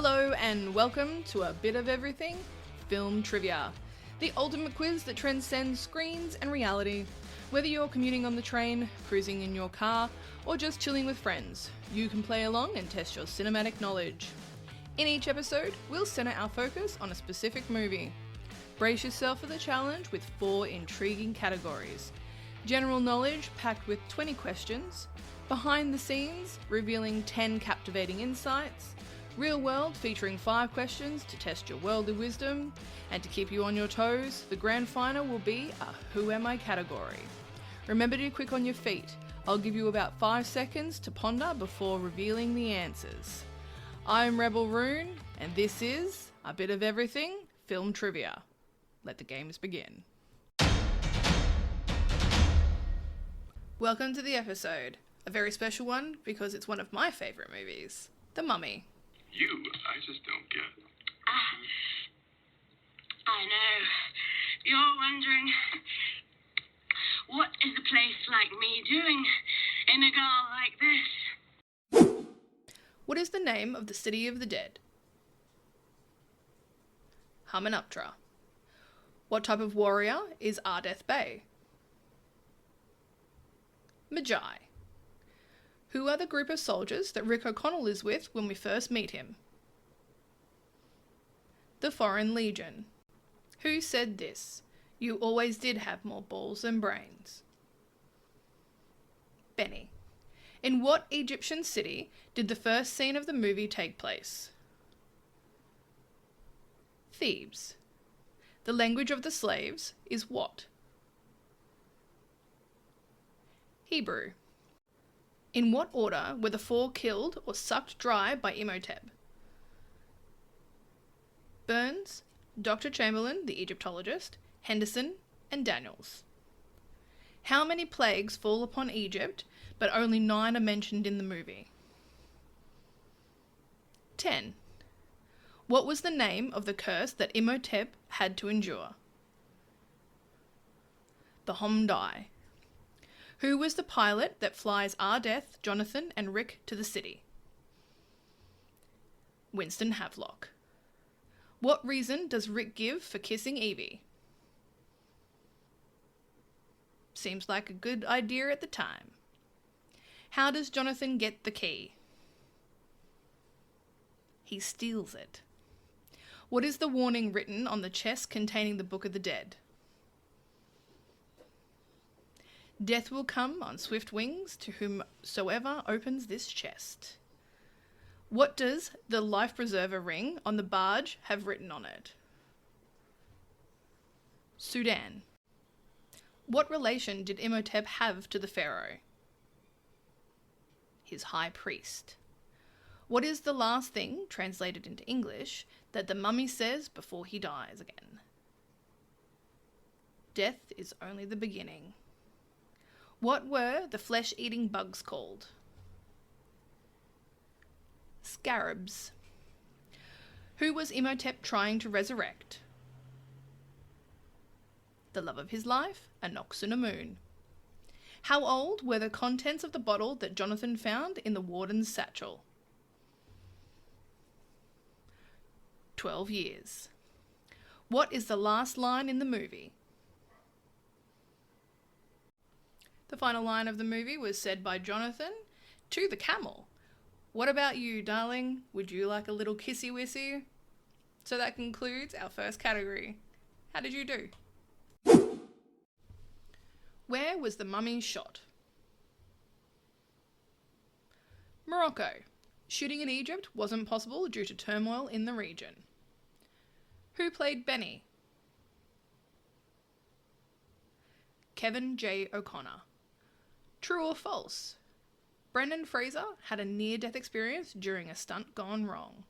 Hello and welcome to A Bit of Everything, Film Trivia, the ultimate quiz that transcends screens and reality. Whether you're commuting on the train, cruising in your car, or just chilling with friends, you can play along and test your cinematic knowledge. In each episode, we'll center our focus on a specific movie. Brace yourself for the challenge with 4 intriguing categories. General knowledge packed with 20 questions, behind the scenes revealing 10 captivating insights, real world featuring 5 questions to test your worldly wisdom, and to keep you on your toes, the grand final will be a Who Am I category. Remember to be quick on your feet. I'll give you about 5 seconds to ponder before revealing the answers. I'm Rebel Rune, and this is A Bit of Everything, Film Trivia. Let the games begin. Welcome to the episode. A very special one because it's one of my favourite movies, The Mummy. I just don't get. I know. You're wondering, what is a place like me doing in a girl like this? What is the name of the city of the dead? Hamunaptra. What type of warrior is Ardeth Bay? Magi. Who are the group of soldiers that Rick O'Connell is with when we first meet him? The Foreign Legion. Who said this? You always did have more balls than brains. Benny. In what Egyptian city did the first scene of the movie take place? Thebes. The language of the slaves is what? Hebrew. In what order were the 4 killed or sucked dry by Imhotep? Burns, Dr. Chamberlain, the Egyptologist, Henderson, and Daniels. How many plagues fall upon Egypt, but only 9 are mentioned in the movie? 10. What was the name of the curse that Imhotep had to endure? The Homdai. Who was the pilot that flies Ardeth, Jonathan, and Rick to the city? Winston Havelock. What reason does Rick give for kissing Evie? Seems like a good idea at the time. How does Jonathan get the key? He steals it. What is the warning written on the chest containing the Book of the Dead? Death will come on swift wings to whomsoever opens this chest. What does the life preserver ring on the barge have written on it? Sudan. What relation did Imhotep have to the pharaoh? His high priest. What is the last thing, translated into English, that the mummy says before he dies again? Death is only the beginning. What were the flesh-eating bugs called? Scarabs. Who was Imhotep trying to resurrect? The love of his life, Anck-su-namun. How old were the contents of the bottle that Jonathan found in the warden's satchel? 12 years. What is the last line in the movie? The final line of the movie was said by Jonathan to the camel. What about you, darling? Would you like a little kissy-wissy? So that concludes our first category. How did you do? Where was the mummy shot? Morocco. Shooting in Egypt wasn't possible due to turmoil in the region. Who played Benny? Kevin J. O'Connor. True or false? Brendan Fraser had a near-death experience during a stunt gone wrong.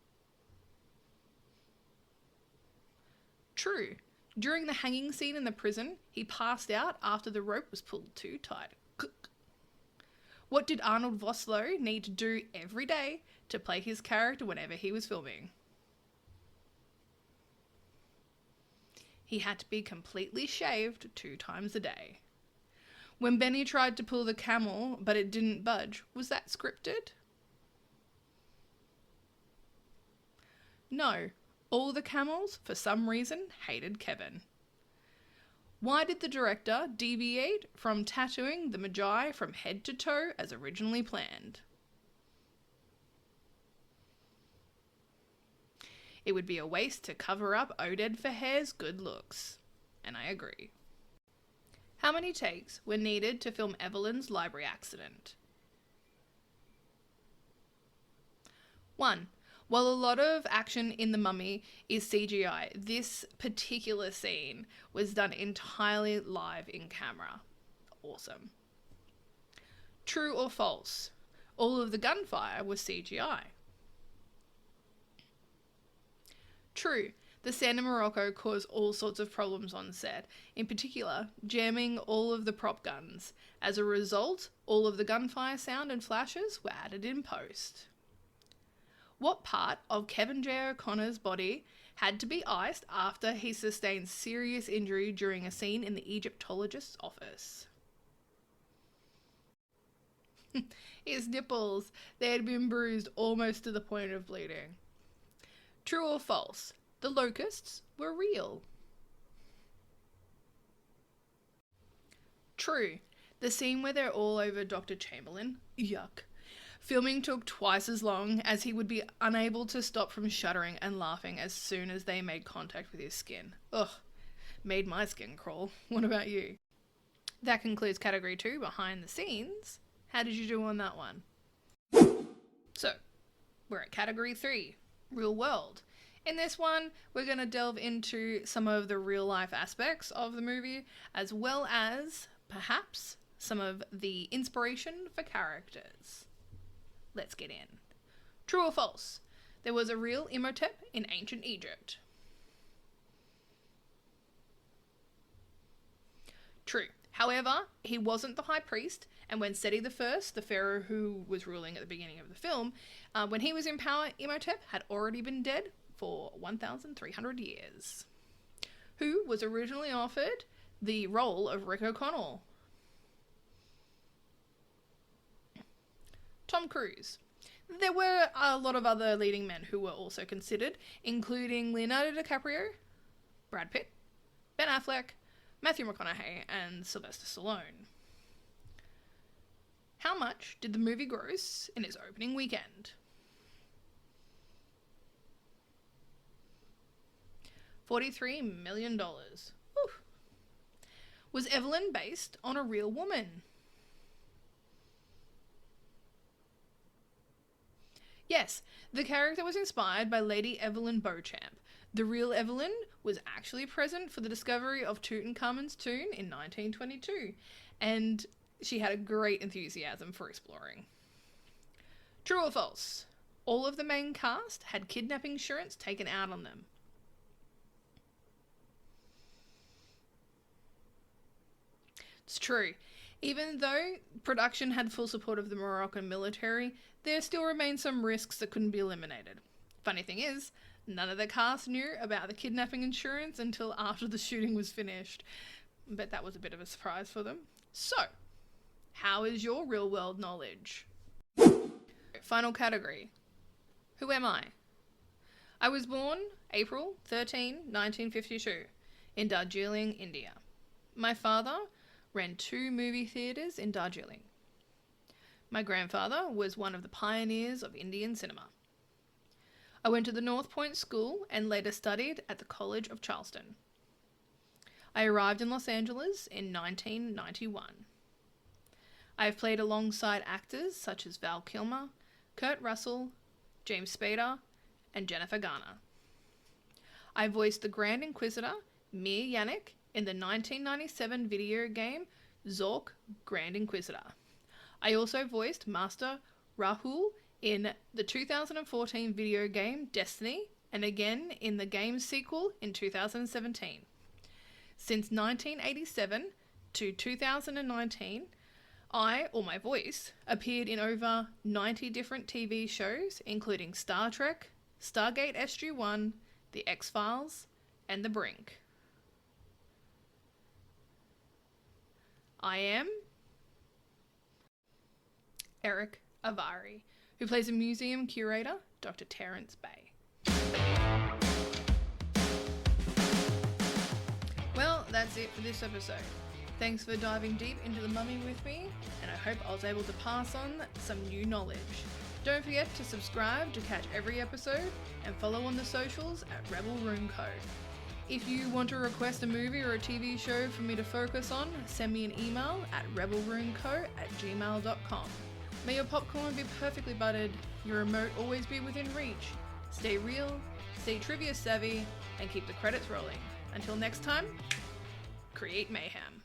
True. During the hanging scene in the prison, he passed out after the rope was pulled too tight. What did Arnold Vosloo need to do every day to play his character whenever he was filming? He had to be completely shaved 2 times a day. When Benny tried to pull the camel, but it didn't budge, was that scripted? No, all the camels, for some reason, hated Kevin. Why did the director deviate from tattooing the Magi from head to toe as originally planned? It would be a waste to cover up Oded Fair's good looks. And I agree. How many takes were needed to film Evelyn's library accident? 1. While a lot of action in The Mummy is CGI, this particular scene was done entirely live in camera. Awesome. True or false? All of the gunfire was CGI. True. The sand in Morocco caused all sorts of problems on set, in particular, jamming all of the prop guns. As a result, all of the gunfire sound and flashes were added in post. What part of Kevin J. O'Connor's body had to be iced after he sustained serious injury during a scene in the Egyptologist's office? His nipples. They had been bruised almost to the point of bleeding. True or false? The locusts were real. True. The scene where they're all over Dr. Chamberlain. Yuck. Filming took twice as long as he would be unable to stop from shuddering and laughing as soon as they made contact with his skin. Ugh. Made my skin crawl. What about you? That concludes category 2, behind the scenes. How did you do on that one? So, we're at category 3, real world. In this one, we're going to delve into some of the real life aspects of the movie, as well as, perhaps, some of the inspiration for characters. Let's get in. True or false? There was a real Imhotep in ancient Egypt. True. However, he wasn't the high priest, and when Seti I, the pharaoh who was ruling at the beginning of the film, when he was in power, Imhotep had already been dead for 1,300 years. Who was originally offered the role of Rick O'Connell? Tom Cruise. There were a lot of other leading men who were also considered, including Leonardo DiCaprio, Brad Pitt, Ben Affleck, Matthew McConaughey, and Sylvester Stallone. How much did the movie gross in its opening weekend? $43 million. Whew. Was Evelyn based on a real woman? Yes, the character was inspired by Lady Evelyn Beauchamp. The real Evelyn was actually present for the discovery of Tutankhamun's tomb in 1922, and she had a great enthusiasm for exploring. True or false? All of the main cast had kidnapping insurance taken out on them. It's true. Even though production had full support of the Moroccan military, there still remained some risks that couldn't be eliminated. Funny thing is, none of the cast knew about the kidnapping insurance until after the shooting was finished. But that was a bit of a surprise for them. So, how is your real world knowledge? Final category. Who am I? I was born April 13, 1952, in Darjeeling, India. My father ran 2 movie theatres in Darjeeling. My grandfather was one of the pioneers of Indian cinema. I went to the North Point School and later studied at the College of Charleston. I arrived in Los Angeles in 1991. I have played alongside actors such as Val Kilmer, Kurt Russell, James Spader, and Jennifer Garner. I voiced the Grand Inquisitor, Mir Yannick, in the 1997 video game Zork Grand Inquisitor. I also voiced Master Rahul in the 2014 video game Destiny, and again in the game's sequel in 2017. Since 1987 to 2019, my voice, appeared in over 90 different TV shows, including Star Trek, Stargate SG-1, The X-Files, and The Brink. I am Eric Avari, who plays a museum curator, Dr. Terence Bay. that's it for this episode. Thanks for diving deep into the Mummy with me, and I hope I was able to pass on some new knowledge. Don't forget to subscribe to catch every episode, and follow on the socials at Rebel Room Co. If you want to request a movie or a TV show for me to focus on, send me an email at rebelroomco@gmail.com. May your popcorn be perfectly buttered, your remote always be within reach. Stay real, stay trivia savvy, and keep the credits rolling. Until next time, create mayhem.